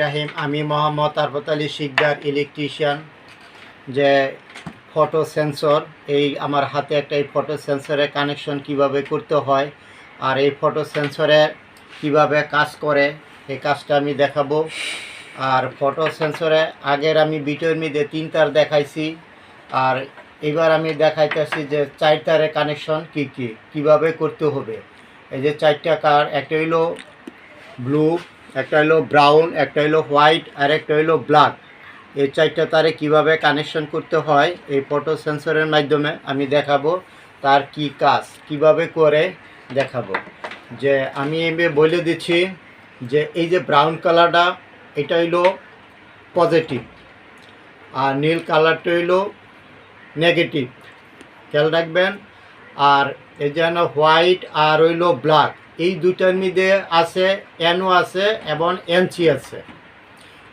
রাহিম। আমি মোহাম্মদ আরফত আলী শিকদার, ইলেকট্রিশিয়ান। যে photo sensor, এই আমার হাতে একটা এই ফটো সেন্সরে কানেকশন কিভাবে করতে হয় আর এই ফটো সেন্সরে কিভাবে কাজ করে এই কাজটা আমি দেখাবো। আর ফটো সেন্সরে আগের আমি ভিডিওর মধ্যে 3 তার দেখাইছি, আর এবার আমি দেখাইতেছি যে 4 তারের কানেকশন কিভাবে করতে হবে। এই যে 4টা কার, একটা হইলো ব্লু, একটা হলো ব্রাউন, একটা হলো হোয়াইট আর একটা হলো ব্ল্যাক। এই 4টা তারে কিভাবে কানেকশন করতে হয় এই ফটো সেন্সরের মাধ্যমে আমি দেখাবো। তার কি কাজ কিভাবে করে দেখাবো। যে আমি বলে দিচ্ছি যে এই যে ব্রাউন কালারটা এটা হইলো পজিটিভ, আর নীল কালারটা হইলো নেগেটিভ, খেয়াল রাখবেন। আর এই যেন হোয়াইট আর হইলো ব্ল্যাক, এই দুটার মধ্যে আছে এনও আছে এবং এনসি আছে।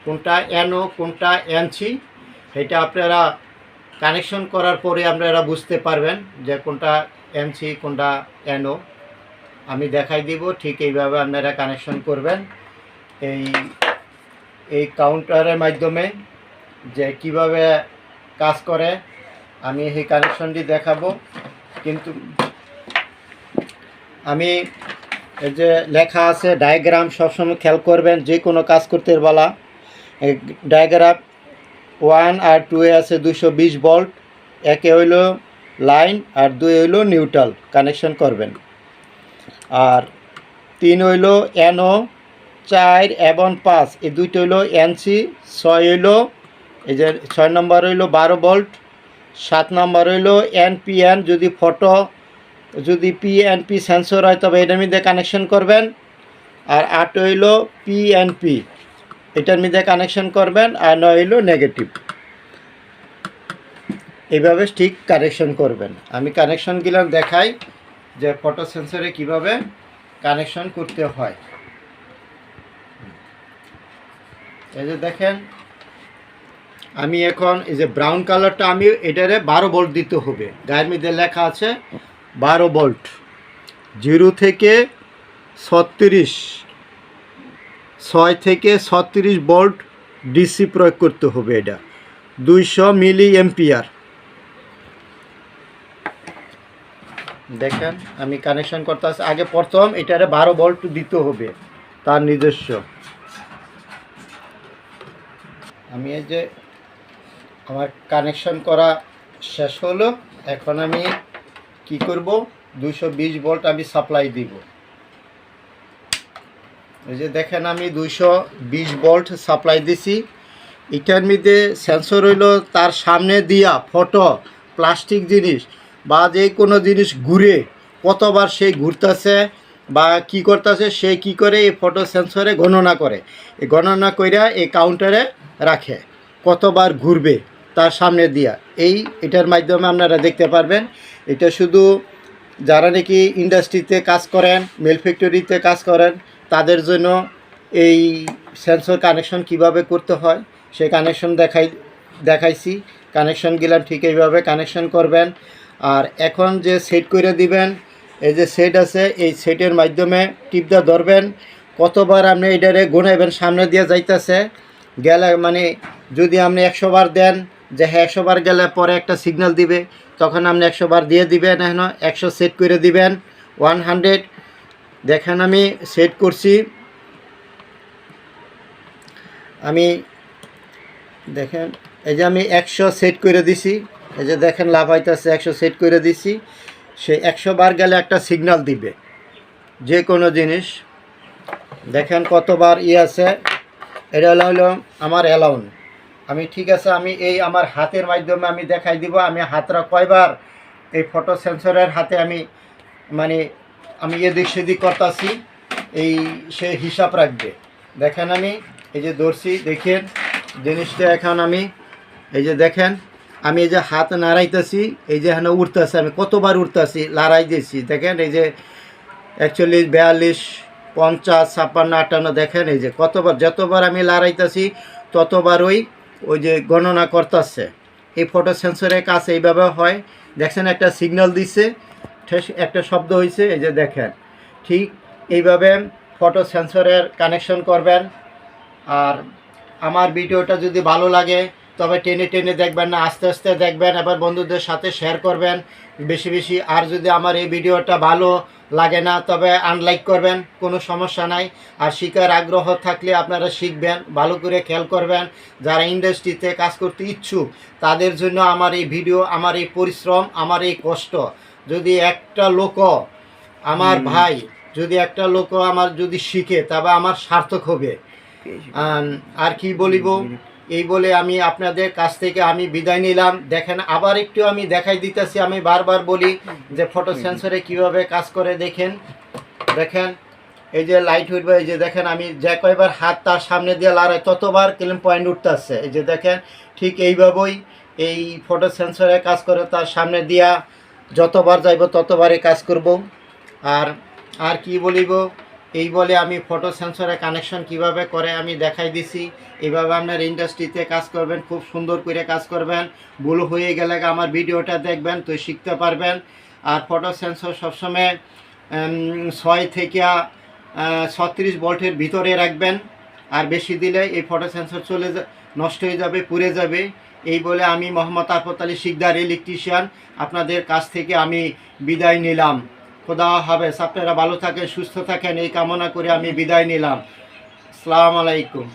কোনটা এনও কোনটা এনসি এটা আপনারা কানেকশন করার পরে আপনারা বুঝতে পারবেন যে কোনটা এনসি কোনটা এনও। আমি দেখাই দিব, ঠিক এইভাবে আপনারা কানেকশন করবেন এই কাউন্টারের মাধ্যমে। যে কিভাবে কাজ করে আমি এই কানেকশনটি দেখাবো। কিন্তু আমি এই যে লেখা আছে ডায়াগ্রাম সবসময় খেয়াল করবেন, যে কোনো কাজ করতে বলা। ডায়াগ্রাম 1 আর 2 এ আছে 220 ভোল্ট, একে হইল লাইন আর 2 হইল নিউট্রাল কানেকশন করবেন। আর 3 হইল এনও, 4 এবং 5 এই দুইটা হইল এনসি, 6 হইল এই যে 6 নম্বর হইল 12 ভোল্ট, 7 নম্বর হইল এনপিএন। যদি পিএনপি সেন্সর হয় তবে এটার মধ্যে কানেকশন করবেন। আর 8 হইল পিএনপি, এটার মধ্যে কানেকশন করবেন। আর 9 হইল নেগেটিভ। এইভাবে ঠিক কানেকশন করবেন। আমি কানেকশনগুলো দেখাই যে ফটো সেন্সরে কিভাবে কানেকশন করতে হয়। এই যে দেখেন, আমি এখন এই যে ব্রাউন কালারটা আমি এটারে 12 ভোল্ট দিতে হবে। গায়ের মধ্যে লেখা আছে 12 ভোল্ট, 0 থেকে 36, 6 থেকে 36 ভোল্ট ডিসি প্রয়োগ করতে হবে। এটা 200 মিলি এম্পিয়ার। দেখেন আমি কানেকশন করতে আসছি। আগে প্রথম এটারে 12 ভোল্ট দিতে হবে তার নিজস্ব। আমি এই যে আমার কানেকশন করা শেষ হলো, এখন আমি কি করব, 220 ভোল্ট আমি সাপ্লাই দিব। এই যে দেখেন আমি 220 ভোল্ট সাপ্লাই দিছি। এটার মধ্যে সেন্সর হইলো তার সামনে দিয়া ফটো প্লাস্টিক জিনিস বা যে কোনো জিনিস ঘুরে কতবার সেই ঘুরতেছে বা কি করতেছে, সে কি করে এই ফটো সেন্সরে গণনা করে। এই গণনা কইরা এই কাউন্টারে রাখে কতবার ঘুরবে তার সামনে দিয়া। এটার মাধ্যমে আপনারা দেখতে পারবেন। এটা শুধু যারা নাকি ইন্ডাস্ট্রিতে কাজ করেন, মিল ফ্যাক্টরিতে কাজ করেন, তাদের জন্য এই সেন্সর কানেকশন কিভাবে করতে হয় সেই কানেকশন দেখাইছি। কানেকশন গেলাম ঠিক এইভাবে কানেকশন করবেন। আর এখন যে সেট করে দিবেন, এই যে সেট আছে, এই সেটের মাধ্যমে টিপটা ধরবেন। কতবার আপনি এটারে গুনাইবেন, সামনে দিয়ে যাইতেছে গেলে মানে যদি আপনি 100 বার দেন যে হ্যাঁ 100 বার গেলে পরে একটা সিগন্যাল দিবে, তখন আপনি 100 বার দিয়ে দিবেন। এখন 100 সেট করে দিবেন, 100। দেখেন আমি সেট করছি। আমি দেখেন এই যে আমি 100 সেট করে দিছি। এই যে দেখেন লাভ হইতেছে, 100 সেট করে দিছি। সে 100 বার গেলে একটা সিগন্যাল দিবে যে কোনো জিনিস। দেখেন কতবার আছে। এটা হলো আমার অ্যালাউন। আমি ঠিক আছে, আমি এই আমার হাতের মাধ্যমে আমি দেখাই দিব আমি হাতটা কয়বার এই ফটো সেন্সরের হাতে আমি মানে আমি এদিক সেদিক করতেছি, এই সে হিসাব রাখবে। দেখেন আমি এই যে ধরছি, দেখেন জিনিসটা। এখন আমি এই যে দেখেন আমি এই যে হাত নাড়াইতেছি, এই যে এখানে উঠতেছে, আমি কতবার উঠতেছি লড়াই দিয়েছি। দেখেন এই যে 41, 42, 50, 56, 58। দেখেন এই যে কতবার, যতবার আমি লড়াইতেছি ততবার ওই যে গণনা করতেছে। এই ফটো সেন্সরের কাজ এইভাবে হয়। দেখছেন একটা সিগন্যাল দিচ্ছে, একটা শব্দ হয়েছে। এই যে দেখেন ঠিক এইভাবে ফটো সেন্সরের কানেকশন করবেন। আর আমার ভিডিওটা যদি ভালো লাগে তবে টেনে টেনে দেখবেন না, আস্তে আস্তে দেখবেন, এবার বন্ধুদের সাথে শেয়ার করবেন বেশি বেশি। আর যদি আমার এই ভিডিওটা ভালো লাগে না তবে আনলাইক করবেন, কোনো সমস্যা নাই। আর শিখার আগ্রহ থাকলে আপনারা শিখবেন, ভালো করে খেয়াল করবেন। যারা ইন্ডাস্ট্রিতে কাজ করতে ইচ্ছুক তাদের জন্য আমার এই ভিডিও, আমার এই পরিশ্রম, আমার এই কষ্ট। যদি একটা লোকও আমার ভাই, যদি একটা লোকও আমার যদি শিখে তবে আমার সার্থক হবে। আর কি বলিব, এই বলে আমি আপনাদের কাছ থেকে আমি বিদায় নিলাম। দেখেন আবার একটু আমি দেখাই দিতেছি, আমি বারবার বলি যে ফটো সেন্সরে কিভাবে কাজ করে। দেখেন দেখেন এই যে লাইট উঠবে, এই যে দেখেন আমি যে কয়বার হাত তার সামনে দিয়ে লাড়াই ততবার ক্লিন পয়েন্ট উঠতে আসছে। এই যে দেখেন ঠিক এইভাবেই এই ফটো সেন্সরে কাজ করে, তার সামনে দিয়া যতবার যাইব ততবারই কাজ করব। আর আর কি বলিব, এই বলে আমি ফটো সেন্সরে কানেকশন কিভাবে করে আমি দেখাই দিছি। এইভাবে আপনার ইন্ডাস্ট্রিতে কাজ করবেন, খুব সুন্দর করে কাজ করবেন। ভুল হয়ে গেলে আমার ভিডিওটা দেখবেন তো শিখতে পারবেন। আর ফটো সেন্সর সবসময় 6 থেকে 36 ভোল্টের ভিতরে রাখবেন। আর বেশি দিলে এই ফটো সেন্সর নষ্ট হয়ে যাবে, পুড়ে যাবে। এই বলে আমি মোহাম্মদ আরফত আলী শিকদার ইলেকট্রিশিয়ান আপনাদের কাছ থেকে আমি বিদায় নিলাম। খোদা হাফেজ। আপনারা ভালো থাকেন, সুস্থ থাকেন এই কামনা করে আমি বিদায় নিলাম। আসসালামু আলাইকুম।